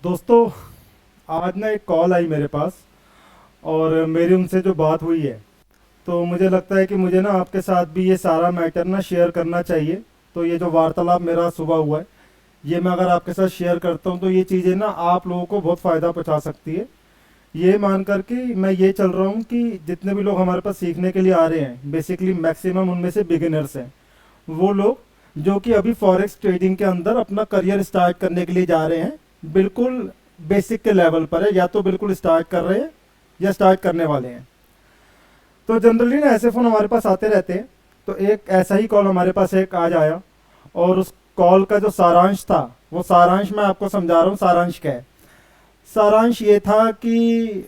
दोस्तों, आज ना एक कॉल आई मेरे पास और मेरी उनसे जो बात हुई है, तो मुझे लगता है कि मुझे ना आपके साथ भी ये सारा मैटर ना शेयर करना चाहिए। तो ये जो वार्तालाप मेरा सुबह हुआ है, ये मैं अगर आपके साथ शेयर करता हूँ तो ये चीज़ें ना आप लोगों को बहुत फ़ायदा पहुँचा सकती है। ये मान कर कि मैं ये चल रहा हूँ कि जितने भी लोग हमारे पास सीखने के लिए आ रहे हैं, बेसिकली मैक्सिमम उनमें से बिगिनर्स हैं। वो लोग जो कि अभी फॉरेक्स ट्रेडिंग के अंदर अपना करियर स्टार्ट करने के लिए जा रहे हैं, बिल्कुल बेसिक के लेवल पर है, या तो बिल्कुल स्टार्ट कर रहे हैं या स्टार्ट करने वाले हैं। तो जनरली ना ऐसे फ़ोन हमारे पास आते रहते हैं। तो एक ऐसा ही कॉल हमारे पास एक आज आया, और उस कॉल का जो सारांश था, वो सारांश मैं आपको समझा रहा हूँ। सारांश क्या है? सारांश ये था कि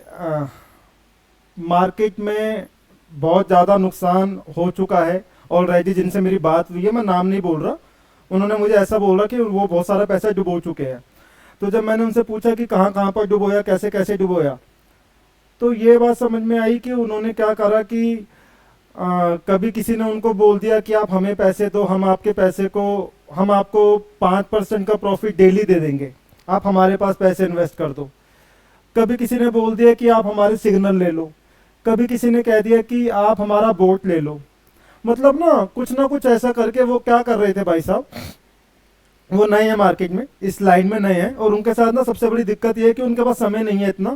मार्केट में बहुत ज़्यादा नुकसान हो चुका है ऑलरेडी। जिनसे मेरी बात हुई है, मैं नाम नहीं बोल रहा, उन्होंने मुझे ऐसा बोला कि वो बहुत सारा पैसा डुबो चुके हैं। तो जब मैंने उनसे पूछा कि कहाँ कहाँ पर डुबोया, कैसे कैसे डुबोया, तो ये बात समझ में आई कि उन्होंने क्या करा कि कभी किसी ने उनको बोल दिया कि आप हमें पैसे दो, हम आपके पैसे को, हम आपको 5% का प्रॉफिट डेली दे देंगे, आप हमारे पास पैसे इन्वेस्ट कर दो। कभी किसी ने बोल दिया कि आप हमारे सिग्नल ले लो। कभी किसी ने कह दिया कि आप हमारा बोट ले लो। मतलब ना कुछ ऐसा करके वो क्या कर रहे थे भाई साहब, वो नए हैं मार्केट में, इस लाइन में नए हैं, और उनके साथ ना सबसे बड़ी दिक्कत ये है कि उनके पास समय नहीं है इतना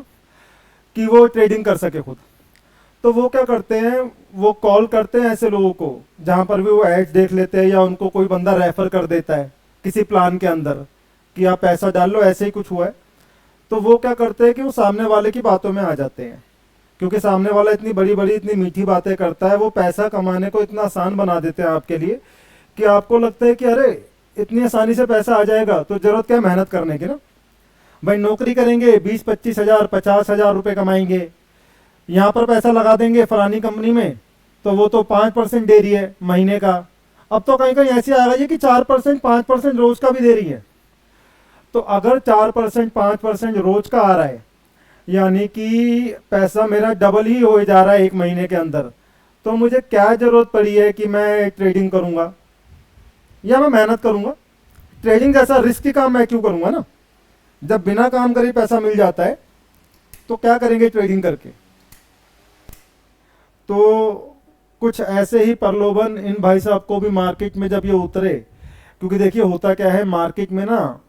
कि वो ट्रेडिंग कर सके खुद। तो वो क्या करते हैं, वो कॉल करते हैं ऐसे लोगों को जहाँ पर भी वो एड्स देख लेते हैं, या उनको कोई बंदा रेफर कर देता है किसी प्लान के अंदर कि आप पैसा डाल लो, ऐसे ही कुछ हुआ है। तो वो क्या करते हैं कि वो सामने वाले की बातों में आ जाते हैं, क्योंकि सामने वाला इतनी बड़ी बड़ी इतनी मीठी बातें करता है, वो पैसा कमाने को इतना आसान बना देते हैं आपके लिए कि आपको लगता है कि अरे इतनी आसानी से पैसा आ जाएगा, तो जरूरत क्या है मेहनत करने की ना। भाई नौकरी करेंगे, 20-25 हज़ार 50 हज़ार रुपये कमाएंगे, यहाँ पर पैसा लगा देंगे फलानी कंपनी में, तो वो तो 5% दे रही है महीने का। अब तो कहीं कहीं ऐसी आ गई है कि 4% 5% रोज का भी दे रही है। तो अगर 4% 5% रोज का आ रहा है, यानी कि पैसा मेरा डबल ही हो जा रहा है एक महीने के अंदर, तो मुझे क्या जरूरत पड़ी है कि मैं ट्रेडिंग करूंगा या मैं मेहनत करूंगा? ट्रेडिंग जैसा रिस्की काम मैं क्यों करूंगा ना। जब बिना काम करे पैसा मिल जाता है, तो क्या करेंगे ट्रेडिंग करके? तो कुछ ऐसे ही प्रलोभन इन भाई साहब को भी मार्केट में जब ये उतरे, क्योंकि देखिए होता क्या है मार्केट में ना,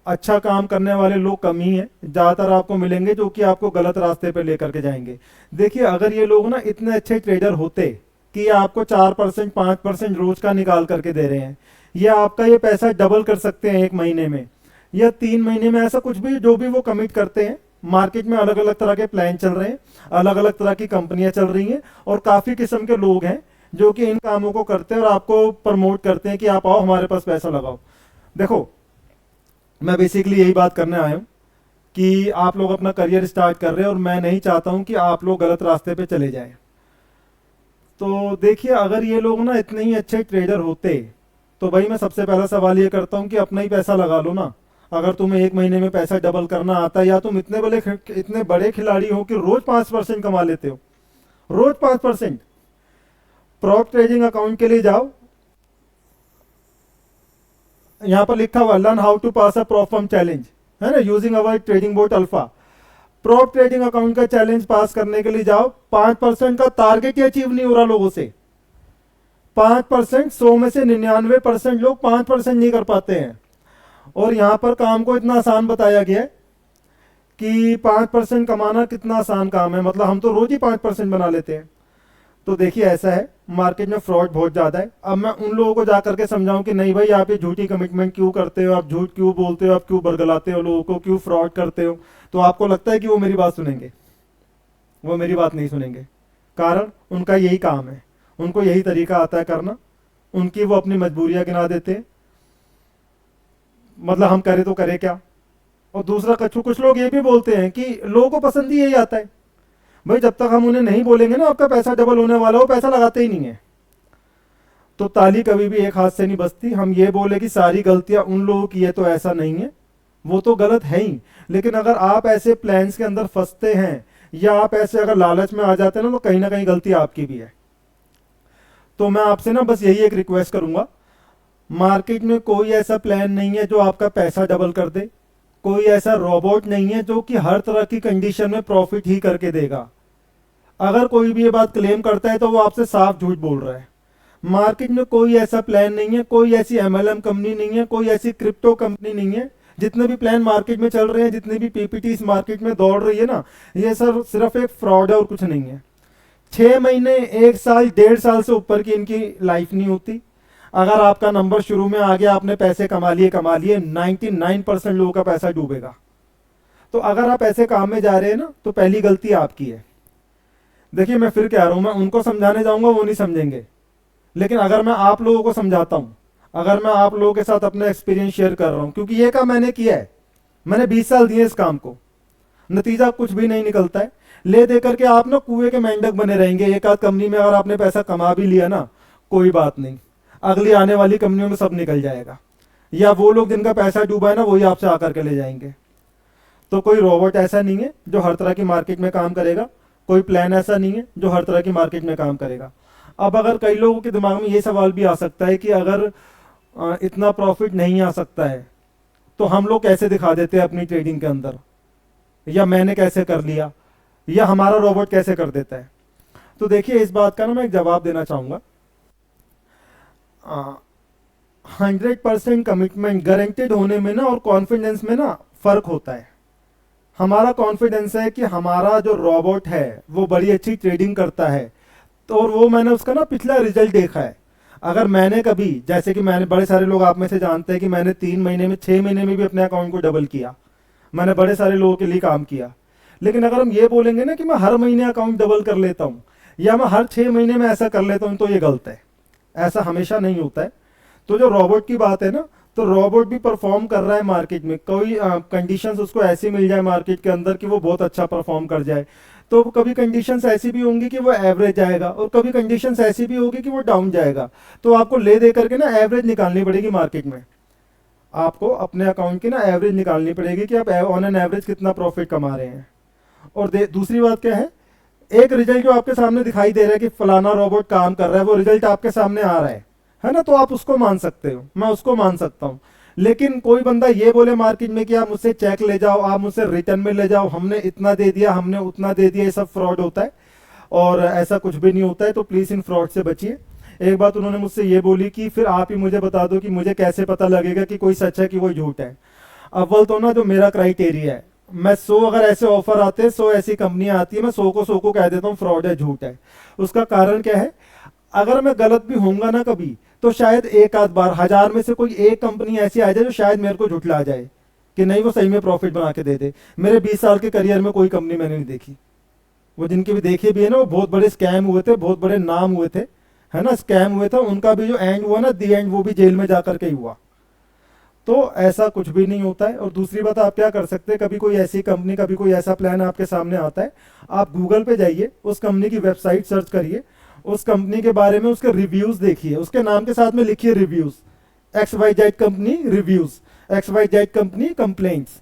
अच्छा काम करने वाले लोग कम ही हैं, ज़्यादातर आपको मिलेंगे जो कि आपको गलत रास्ते पे लेकर के जाएंगे। देखिए अगर ये लोग ना इतने अच्छे ट्रेडर होते कि ये आपको 4% 5% रोज का निकाल करके दे रहे हैं, ये आपका ये पैसा डबल कर सकते हैं एक महीने में या 3 महीने में, ऐसा कुछ भी जो भी वो कमिट करते हैं। मार्केट में अलग अलग तरह के प्लान चल रहे हैं, अलग अलग तरह की कंपनियां चल रही हैं, और काफ़ी किस्म के लोग हैं जो कि इन कामों को करते हैं और आपको प्रमोट करते हैं कि आप आओ हमारे पास पैसा लगाओ। देखो, मैं बेसिकली यही बात करने आया हूँ कि आप लोग अपना करियर स्टार्ट कर रहे हैं, और मैं नहीं चाहता हूँ कि आप लोग गलत रास्ते पे चले जाएं। तो देखिए अगर ये लोग ना इतने ही अच्छे ट्रेडर होते, तो भाई मैं सबसे पहला सवाल ये करता हूँ कि अपना ही पैसा लगा लो ना। अगर तुम्हें एक महीने में पैसा डबल करना आता है, या तुम इतने बड़े खिलाड़ी हो कि रोज 5% कमा लेते हो, रोज 5%। प्रॉप ट्रेडिंग अकाउंट के लिए जाओ, यहाँ पर लिखा हुआ learn how to pass a prop firm challenge, है ना, using our trading bot alpha. Prop trading account का चैलेंज पास करने के लिए जाओ, 5% का टारगेट ही अचीव नहीं हो रहा लोगों से। 5%, 100 में से 99% लोग 5% नहीं कर पाते हैं। और यहाँ पर काम को इतना आसान बताया गया है कि 5% कमाना कितना आसान काम है, मतलब हम तो रोज ही 5% बना लेते हैं। तो देखिए ऐसा है, मार्केट में फ्रॉड बहुत ज़्यादा है। अब मैं उन लोगों को जा करके समझाऊं कि नहीं भाई आप ये झूठी कमिटमेंट क्यों करते हो, आप झूठ क्यों बोलते हो, आप क्यों बरगलाते हो लोगों को, क्यों फ्रॉड करते हो, तो आपको लगता है कि वो मेरी बात सुनेंगे? वो मेरी बात नहीं सुनेंगे। कारण उनका यही काम है, उनको यही तरीका आता है करना, उनकी वो अपनी मजबूरियां गिना देते हैं। मतलब हम करें तो करें क्या। और दूसरा, कुछ लोग ये भी बोलते हैं कि लोगों को पसंद ही यही आता है। भाई जब तक हम उन्हें नहीं बोलेंगे ना आपका पैसा डबल होने वाला, वो पैसा लगाते ही नहीं है। तो ताली कभी भी एक हाथ से नहीं बजती। हम ये बोले कि सारी गलतियां उन लोगों की है, तो ऐसा नहीं है, वो तो गलत है ही। लेकिन अगर आप ऐसे प्लान्स के अंदर फंसते हैं, या आप ऐसे अगर लालच में आ जाते हैं ना, तो कहीं ना कहीं गलती आपकी भी है। तो मैं आपसे ना बस यही एक रिक्वेस्ट करूंगा, मार्केट में कोई ऐसा प्लान नहीं है जो आपका पैसा डबल कर दे। कोई ऐसा रोबोट नहीं है जो कि हर तरह की कंडीशन में प्रॉफिट ही करके देगा। अगर कोई भी ये बात क्लेम करता है तो वो आपसे साफ झूठ बोल रहा है। मार्केट में कोई ऐसा प्लान नहीं है, कोई ऐसी एमएलएम कंपनी नहीं है, कोई ऐसी क्रिप्टो कंपनी नहीं है। जितने भी प्लान मार्केट में चल रहे हैं, जितनी भी पीपीटी मार्केट में दौड़ रही है ना, ये सब सिर्फ एक फ्रॉड है और कुछ नहीं है। 6 महीने, 1 साल, 1.5 साल से ऊपर की इनकी लाइफ नहीं होती। अगर आपका नंबर शुरू में आ गया, आपने पैसे कमा लिए, 99% लोगों का पैसा डूबेगा। तो अगर आप ऐसे काम में जा रहे हैं ना, तो पहली गलती आपकी है। देखिए मैं फिर कह रहा हूं, मैं उनको समझाने जाऊंगा वो नहीं समझेंगे, लेकिन अगर मैं आप लोगों को समझाता हूं, अगर मैं आप लोगों के साथ अपना एक्सपीरियंस शेयर कर रहा हूं, क्योंकि ये काम मैंने किया है, मैंने 20 साल दिए इस काम को, नतीजा कुछ भी नहीं निकलता है। ले दे करके आप ना कुएं के मेंढक बने रहेंगे। एक आध कंपनी में अगर आपने पैसा कमा भी लिया ना, कोई बात नहीं, अगली आने वाली कंपनियों में सब निकल जाएगा, या वो लोग जिनका पैसा डूबा है ना, वही आपसे आकर के ले जाएंगे। तो कोई रोबोट ऐसा नहीं है जो हर तरह की मार्केट में काम करेगा, कोई प्लान ऐसा नहीं है जो हर तरह की मार्केट में काम करेगा। अब अगर कई लोगों के दिमाग में ये सवाल भी आ सकता है कि अगर इतना प्रॉफिट नहीं आ सकता है तो हम लोग कैसे दिखा देते हैं अपनी ट्रेडिंग के अंदर, या मैंने कैसे कर लिया, या हमारा रोबोट कैसे कर देता है। तो देखिए इस बात का ना मैं एक जवाब देना चाहूंगा। 100% कमिटमेंट गारंटेड होने में ना और कॉन्फिडेंस में ना फर्क होता है। हमारा कॉन्फिडेंस है कि हमारा जो रोबोट है वो बड़ी अच्छी ट्रेडिंग करता है, तो और वो मैंने उसका ना पिछला रिजल्ट देखा है। अगर मैंने कभी, जैसे कि मैंने, बड़े सारे लोग आप में से जानते हैं कि मैंने 3 महीने में, 6 महीने में भी अपने अकाउंट को डबल किया, मैंने बड़े सारे लोगों के लिए काम किया। लेकिन अगर हम ये बोलेंगे ना कि मैं हर महीने अकाउंट डबल कर लेता हूँ, या मैं हर 6 महीने में ऐसा कर लेता हूँ, तो ये गलत है। ऐसा हमेशा नहीं होता है। तो जो रोबोट की बात है ना, तो रोबोट भी परफॉर्म कर रहा है मार्केट में। कोई कंडीशंस उसको ऐसी मिल जाए मार्केट के अंदर कि वो बहुत अच्छा परफॉर्म कर जाए, तो कभी कंडीशंस ऐसी भी होंगी कि वो एवरेज जाएगा, और कभी कंडीशंस ऐसी भी होगी कि वो डाउन जाएगा। तो आपको ले दे करके ना एवरेज निकालनी पड़ेगी मार्केट में। आपको अपने अकाउंट की ना एवरेज निकालनी पड़ेगी कि आप ऑन एन एवरेज कितना प्रॉफिट कमा रहे हैं। और दूसरी बात क्या है, एक रिजल्ट जो आपके सामने दिखाई दे रहा है कि फलाना रोबोट काम कर रहा है, वो रिजल्ट आपके सामने आ रहा है ना, तो आप उसको मान सकते हो, मैं उसको मान सकता हूं। लेकिन कोई बंदा ये बोले मार्केट में कि आप मुझसे चेक ले जाओ, आप मुझसे रिटर्न में ले जाओ, हमने इतना दे दिया, हमने उतना दे दिया, ये सब फ्रॉड होता है और ऐसा कुछ भी नहीं होता है। तो प्लीज इन फ्रॉड से बचिए। एक बात उन्होंने मुझसे ये बोली कि फिर आप ही मुझे बता दो कि मुझे कैसे पता लगेगा कि कोई सच है कि कोई झूठ है। अव्वल तो ना जो मेरा क्राइटेरिया है, मैं 100 अगर ऐसे ऑफर आते हैं, 100 ऐसी कंपनियां आती है, मैं 100 को कह देता हूँ फ्रॉड है, झूठ है। उसका कारण क्या है, अगर मैं गलत भी होऊंगा ना कभी, तो शायद एक आध बार 1000 में से कोई एक कंपनी ऐसी आ जाए जो शायद मेरे को झुठला जाए कि नहीं वो सही में प्रॉफिट बना के दे दे। मेरे 20 साल के करियर में कोई कंपनी मैंने नहीं देखी। वो जिनकी भी देखी भी है ना, वो बहुत बड़े स्कैम हुए थे, बहुत बड़े नाम हुए थे, है ना, स्कैम हुए थे। उनका भी जो एंड हुआ ना, दी एंड, वो भी जेल में जाकर के ही हुआ। तो ऐसा कुछ भी नहीं होता है। और दूसरी बात, आप क्या कर सकते हैं, कभी कोई ऐसी कंपनी, कभी कोई ऐसा प्लान आपके सामने आता है, आप गूगल पे जाइए, उस कंपनी की वेबसाइट सर्च करिए, उस कंपनी के बारे में उसके रिव्यूज देखिए, उसके नाम के साथ में लिखिए reviews, XYZ company reviews, XYZ company complaints.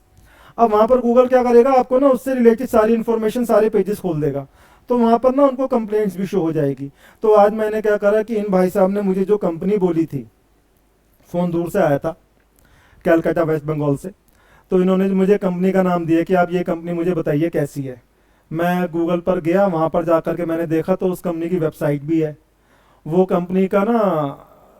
अब वहां पर गूगल क्या करेगा, आपको ना उससे रिलेटेड सारी इंफॉर्मेशन, सारे पेजेस खोल देगा, तो वहां पर ना उनको कंप्लेंट्स भी शो हो जाएगी। तो आज मैंने क्या करा कि इन भाई साहब ने मुझे जो कंपनी बोली थी, फोन दूर से आया था, कैलकाटा वेस्ट बंगाल से, तो इन्होंने मुझे कंपनी का नाम दिया कि आप ये कंपनी मुझे बताइए कैसी है। मैं गूगल पर गया, वहां पर जाकर के मैंने देखा तो उस कंपनी की वेबसाइट भी है, वो कंपनी का ना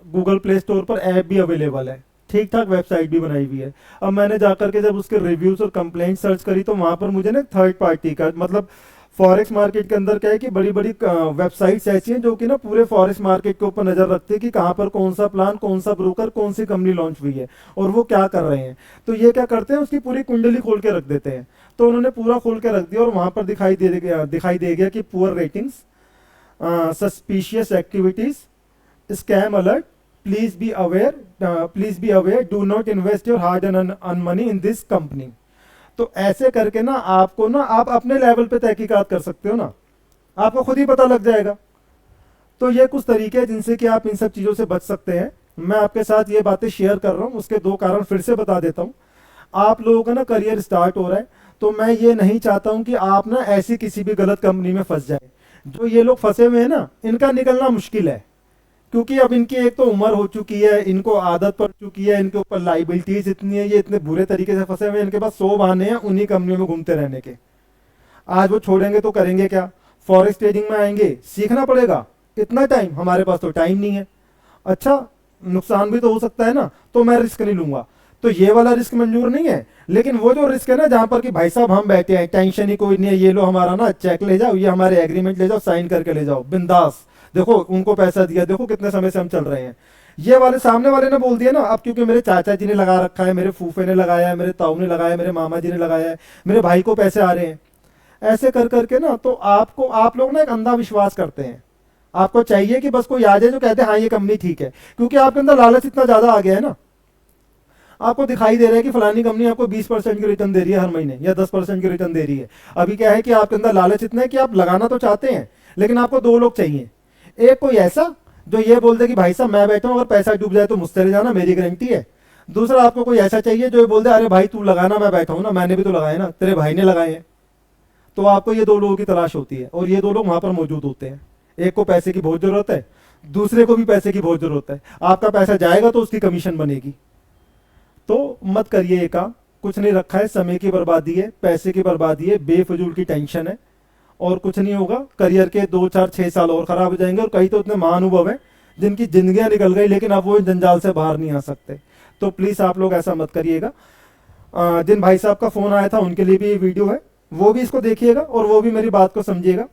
गूगल प्ले स्टोर पर ऐप भी अवेलेबल है, ठीक ठाक वेबसाइट भी बनाई हुई है। अब मैंने जाकर के जब उसके रिव्यूज और कंप्लेंट सर्च करी, तो वहां पर मुझे ना थर्ड पार्टी का, मतलब फॉरेक्स मार्केट के अंदर क्या है कि बड़ी बड़ी वेबसाइट्स ऐसी हैं जो कि ना पूरे फॉरेक्स मार्केट के ऊपर नजर रखते हैं कि कहाँ पर कौन सा प्लान, कौन सा ब्रोकर, कौन सी कंपनी लॉन्च हुई है और वो क्या कर रहे हैं। तो ये क्या करते हैं, उसकी पूरी कुंडली खोल के रख देते हैं। तो उन्होंने पूरा खोल के रख दिया और वहां पर दिखाई दे गया कि poor ratings, suspicious activities, scam alert, please be aware, do not invest your hard and money in this company. तो ऐसे करके ना आपको ना, आप अपने लेवल पे तहकीकात कर सकते हो ना, आपको खुद ही पता लग जाएगा। तो ये कुछ तरीके हैं जिनसे कि आप इन सब चीजों से बच सकते हैं। मैं आपके साथ ये बातें शेयर कर रहा हूँ, उसके 2 कारण फिर से बता देता हूँ। आप लोगों का ना करियर स्टार्ट हो रहा है, तो मैं ये नहीं चाहता हूं कि आप ना ऐसी किसी भी गलत कंपनी में फंस जाए। जो ये लोग फंसे हुए हैं ना, इनका निकलना मुश्किल है। क्योंकि अब इनकी एक तो उम्र हो चुकी है, इनको आदत पड़ चुकी है, इनके ऊपर लाइबिलिटीज इतनी है, ये इतने बुरे तरीके से फंसे हुए हैं, इनके पास 100 बहाने हैं उन्हीं कंपनियों में घूमते रहने के। आज वो छोड़ेंगे तो करेंगे क्या? फॉरेक्स ट्रेडिंग में आएंगे, सीखना पड़ेगा, इतना टाइम हमारे पास तो टाइम नहीं है। अच्छा, नुकसान भी तो हो सकता है ना, तो मैं रिस्क नहीं लूंगा, तो ये वाला रिस्क मंजूर नहीं है। लेकिन वो जो रिस्क है ना, जहां पर कि भाई साहब हम बैठे हैं, टेंशन ही कोई नहीं है, ये लो हमारा ना चेक ले जाओ, ये हमारे एग्रीमेंट ले जाओ, साइन करके ले जाओ बिंदास, देखो उनको पैसा दिया, देखो कितने समय से हम चल रहे हैं। ये वाले सामने वाले ने बोल दिया ना, अब क्योंकि मेरे चाचा जी ने लगा रखा है, मेरे फूफे ने लगाया है, मेरे ताऊ ने लगाया है, मेरे मामा जी ने लगाया है, मेरे भाई को पैसे आ रहे हैं, ऐसे कर करके ना, तो आपको आप लोग ना एक अंधा विश्वास करते हैं। आपको चाहिए कि बस कोई आ जाए जो कहते हैं हाँ ये कंपनी ठीक है, क्योंकि आपके अंदर लालच इतना ज्यादा आ गया है ना। आपको दिखाई दे रहा है कि फलानी कंपनी आपको 20% की रिटर्न दे रही है हर महीने, या 10% की रिटर्न दे रही है। अभी क्या है कि आपके अंदर लालच इतना है कि आप लगाना तो चाहते हैं, लेकिन आपको दो लोग चाहिए। एक कोई ऐसा जो ये बोल दे कि भाई साहब मैं बैठा हूं, अगर पैसा डूब जाए तो मुझसे ले जाना, मेरी गारंटी है। दूसरा आपको कोई ऐसा चाहिए जो ये बोल दे अरे भाई तू लगाना, मैं बैठा हूं ना, मैंने भी तो लगाए ना, तेरे भाई ने लगाए हैं। तो आपको ये दो लोगों की तलाश होती है, और ये दो लोग वहां पर मौजूद होते हैं। एक को पैसे की बहुत जरूरत है, दूसरे को भी पैसे की बहुत जरूरत है। आपका पैसा जाएगा तो उसकी कमीशन बनेगी। तो मत करिए ये काम, कुछ नहीं रखा है, समय की बर्बादी है, पैसे की बर्बादी है, बेफजूल की टेंशन है, और कुछ नहीं होगा। करियर के 2 4 6 साल और खराब हो जाएंगे, और कई तो इतने महानुभव हैं जिनकी जिंदगियां निकल गई, लेकिन अब वो इन जंजाल से बाहर नहीं आ सकते। तो प्लीज आप लोग ऐसा मत करिएगा। जिन भाई साहब का फोन आया था उनके लिए भी ये वीडियो है, वो भी इसको देखिएगा और वो भी मेरी बात को समझिएगा।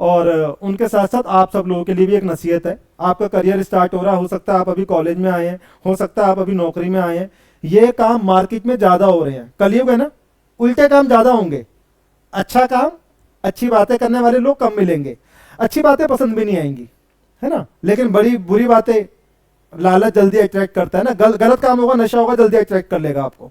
और उनके साथ साथ आप सब लोगों के लिए भी एक नसीहत है। आपका करियर स्टार्ट हो रहा है, हो सकता है आप अभी कॉलेज में आए हैं, हो सकता है आप अभी नौकरी में आए हैं, ये काम मार्केट में ज्यादा हो रहे हैं। कलयुग है ना, उल्टे काम ज्यादा होंगे, अच्छा काम, अच्छी बातें करने वाले लोग कम मिलेंगे, अच्छी बातें पसंद भी नहीं आएंगी, है ना। लेकिन बड़ी बुरी बातें, लालच जल्दी अट्रैक्ट करता है ना, गलत काम होगा, नशा होगा, जल्दी अट्रैक्ट कर लेगा आपको।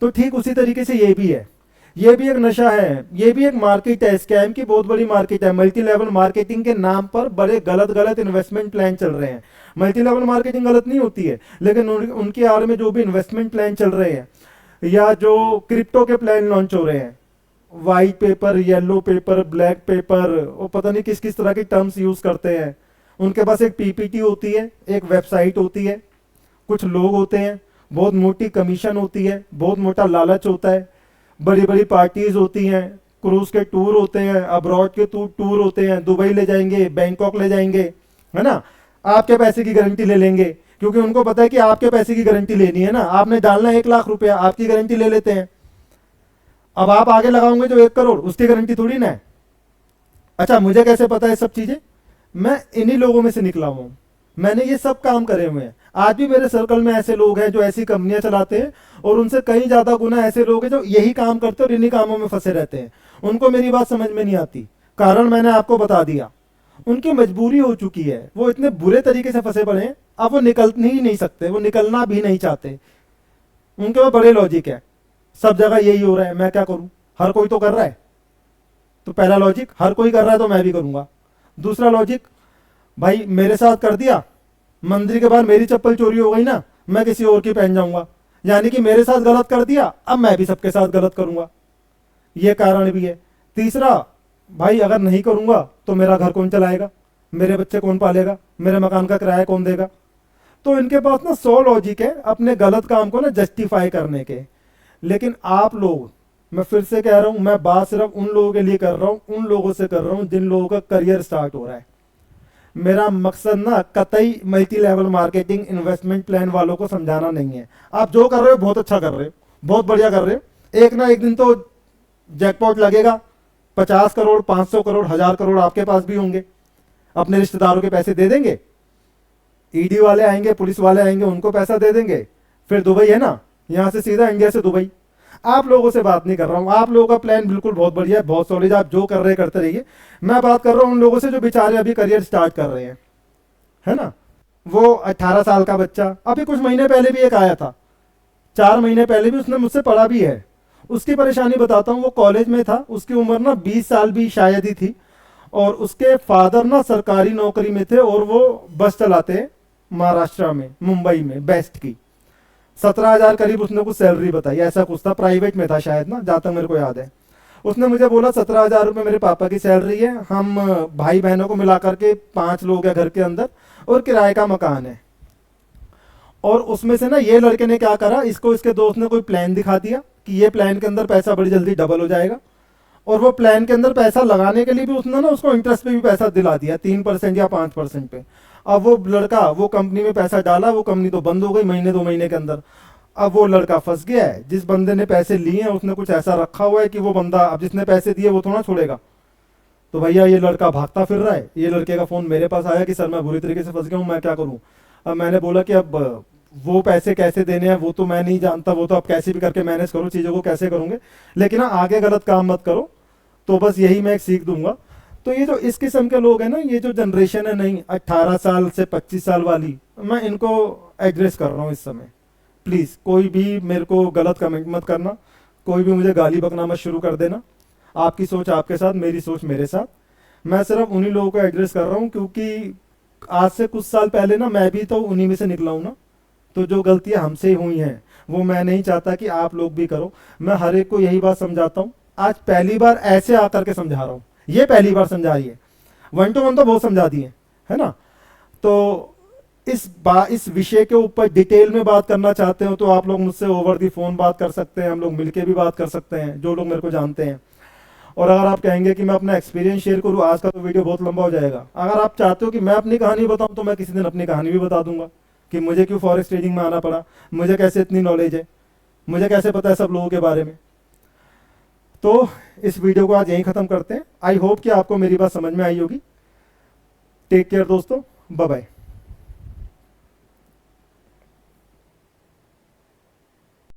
तो ठीक उसी तरीके से ये भी है, ये भी एक नशा है, ये भी एक मार्केट है, स्कैम की बहुत बड़ी मार्केट है। मल्टी लेवल मार्केटिंग के नाम पर बड़े गलत गलत इन्वेस्टमेंट प्लान चल रहे हैं। मल्टी लेवल मार्केटिंग गलत नहीं होती है, लेकिन उनकी आड़ में जो भी इन्वेस्टमेंट प्लान चल रहे हैं, या जो क्रिप्टो के प्लान लॉन्च हो रहे हैं, white paper, yellow paper, black pepper, वो पता नहीं किस किस तरह के टर्म्स यूज करते हैं। उनके पास एक पीपीटी होती है, एक वेबसाइट होती है, कुछ लोग होते हैं, बहुत मोटी कमीशन होती है, बहुत मोटा लालच होता है, बड़ी बड़ी पार्टीज होती हैं, क्रूज के टूर होते हैं, अब्रॉड के टूर होते हैं, दुबई ले जाएंगे, बैंकॉक ले जाएंगे, है ना। आपके पैसे की गारंटी ले लेंगे, क्योंकि उनको पता है कि आपके पैसे की गारंटी लेनी है ना, आपने डालना 1 लाख रुपया, आपकी गारंटी ले लेते हैं। अब आप आगे लगाओगे जो 1 करोड़, उसकी गारंटी थोड़ी ना है। अच्छा, मुझे कैसे पता है सब चीजें? मैं इन्हीं लोगों में से निकला हूं, मैंने ये सब काम करे हुए हैं। आज भी मेरे सर्कल में ऐसे लोग हैं जो ऐसी कंपनियां चलाते हैं, और उनसे कई ज्यादा गुना ऐसे लोग हैं जो यही काम करते हैं और इन्हीं कामों में फंसे रहते हैं। उनको मेरी बात समझ में नहीं आती, कारण मैंने आपको बता दिया। उनकी मजबूरी हो चुकी है, वो इतने बुरे तरीके से फंसे पड़े हैं, अब वो निकल ही नहीं सकते, वो निकलना भी नहीं चाहते। उनके वो बड़े लॉजिक है, सब जगह यही हो रहा है, मैं क्या करूं, हर कोई तो कर रहा है। तो पहला लॉजिक, हर कोई कर रहा है तो मैं भी करूंगा। दूसरा लॉजिक, भाई मेरे साथ कर दिया, मंदिर के बाहर मेरी चप्पल चोरी हो गई ना, मैं किसी और की पहन जाऊंगा, यानी कि मेरे साथ गलत कर दिया, अब मैं भी सबके साथ गलत करूंगा, ये कारण भी है। तीसरा, भाई अगर नहीं करूंगा तो मेरा घर कौन चलाएगा, मेरे बच्चे कौन पालेगा, मेरे मकान का किराया कौन देगा। तो इनके पास ना 100 लॉजिक है अपने गलत काम को ना जस्टिफाई करने के। लेकिन आप लोग, मैं फिर से कह रहा हूं, मैं बात सिर्फ उन लोगों के लिए कर रहा हूं, उन लोगों से कर रहा हूं जिन लोगों का करियर स्टार्ट हो रहा है। मेरा मकसद ना कतई multi level marketing investment plan वालों को समझाना नहीं है। आप जो कर रहे हो बहुत अच्छा कर रहे हो, बहुत बढ़िया कर रहे हो, एक ना एक दिन तो जैकपॉट लगेगा, 50 करोड़, 500 करोड़, 1000 करोड़ आपके पास भी होंगे। अपने रिश्तेदारों के पैसे दे देंगे, ईडी वाले आएंगे, पुलिस वाले आएंगे, उनको पैसा दे देंगे, फिर दुबई है ना, यहां से सीधा इंडिया से दुबई। आप लोगों से बात नहीं कर रहा हूं, आप लोगों का प्लान बिल्कुल बहुत बढ़िया है, बहुत सॉलिड, आप जो कर रहे करते रहिए। मैं बात कर रहा हूं उन लोगों से जो बेचारे अभी करियर स्टार्ट कर रहे हैं, है ना। वो 18 साल का बच्चा, अभी कुछ महीने पहले भी एक आया था, 4 महीने पहले भी उसने मुझसे पढ़ा भी है। उसकी परेशानी बताता हूँ, वो कॉलेज में था, उसकी उम्र ना 20 साल भी शायद ही थी, और उसके फादर ना सरकारी नौकरी में थे, और वो बस चलाते हैं महाराष्ट्र में, मुंबई में, बेस्ट की। 17,000 करीब उसने कुछ सैलरी बताई, ऐसा कुछ था, प्राइवेट में था शायद ना, जहां तक मेरे को याद है। उसने मुझे बोला 17,000 रुपये मेरे पापा की सैलरी है, हम भाई बहनों को मिला करके 5 लोग हैं घर के अंदर, और किराए का मकान है। और उसमें से ना ये लड़के ने क्या करा, इसको इसके दोस्त ने कोई प्लान दिखा दिया कि ये प्लान के अंदर पैसा बड़ी जल्दी डबल हो जाएगा, और वो प्लान के अंदर पैसा लगाने के लिए भी उसने ना उसको इंटरेस्ट पे भी पैसा दिला दिया 3% या 5% पे। अब वो लड़का वो कंपनी में पैसा डाला, वो कंपनी तो बंद हो गई महीने 2 महीने के अंदर। अब वो लड़का फंस गया है, जिस बंदे ने पैसे लिए हैं उसने कुछ ऐसा रखा हुआ है कि वो बंदा अब जिसने पैसे दिए वो थोड़ा छोड़ेगा। तो भैया ये लड़का भागता फिर रहा है। ये लड़के का फ़ोन मेरे पास आया कि सर मैं बुरी तरीके से फंस गया हूँ, मैं क्या करूँ। अब मैंने बोला कि अब वो पैसे कैसे देने हैं वो तो मैं नहीं जानता, वो तो आप कैसे भी करके मैनेज करो चीज़ों को, कैसे करोगे, लेकिन हाँ आगे गलत काम मत करो। तो बस यही मैं एक सीख दूंगा। तो ये जो इस किस्म के लोग हैं ना, ये जो जनरेशन है नहीं 18 साल से 25 साल वाली, मैं इनको एड्रेस कर रहा हूँ इस समय। प्लीज़ कोई भी मेरे को गलत कमेंट मत करना, कोई भी मुझे गाली बकना मत शुरू कर देना। आपकी सोच आपके साथ, मेरी सोच मेरे साथ। मैं सिर्फ उन्हीं लोगों को एड्रेस कर रहा हूँ क्योंकि आज से कुछ साल पहले ना मैं भी तो उन्हीं में से निकला हूँ ना। तो जो गलतियाँ हमसे हुई हैं वो मैं नहीं चाहता कि आप लोग भी करो। मैं हर एक को यही बात समझाता हूँ। आज पहली बार ऐसे आकर के समझा रहा हूँ, ये पहली बार समझा रही है। 1 to 1 तो बहुत समझा दिए है ना। तो इस विषय के ऊपर डिटेल में बात करना चाहते हो तो आप लोग मुझसे ओवर दी फोन बात कर सकते हैं, हम लोग मिलके भी बात कर सकते हैं, जो लोग मेरे को जानते हैं। और अगर आप कहेंगे कि मैं अपना एक्सपीरियंस शेयर करूँ, आज का तो वीडियो बहुत लंबा हो जाएगा। अगर आप चाहते हो कि मैं अपनी कहानी बताऊं तो मैं किसी दिन अपनी कहानी भी बता दूंगा कि मुझे क्यों फॉरेक्स ट्रेडिंग में आना पड़ा, मुझे कैसे इतनी नॉलेज है, मुझे कैसे पता है सब लोगों के बारे में। तो इस वीडियो को आज यहीं ख़त्म करते हैं। आई होप कि आपको मेरी बात समझ में आई होगी। टेक केयर दोस्तों, बाय बाय।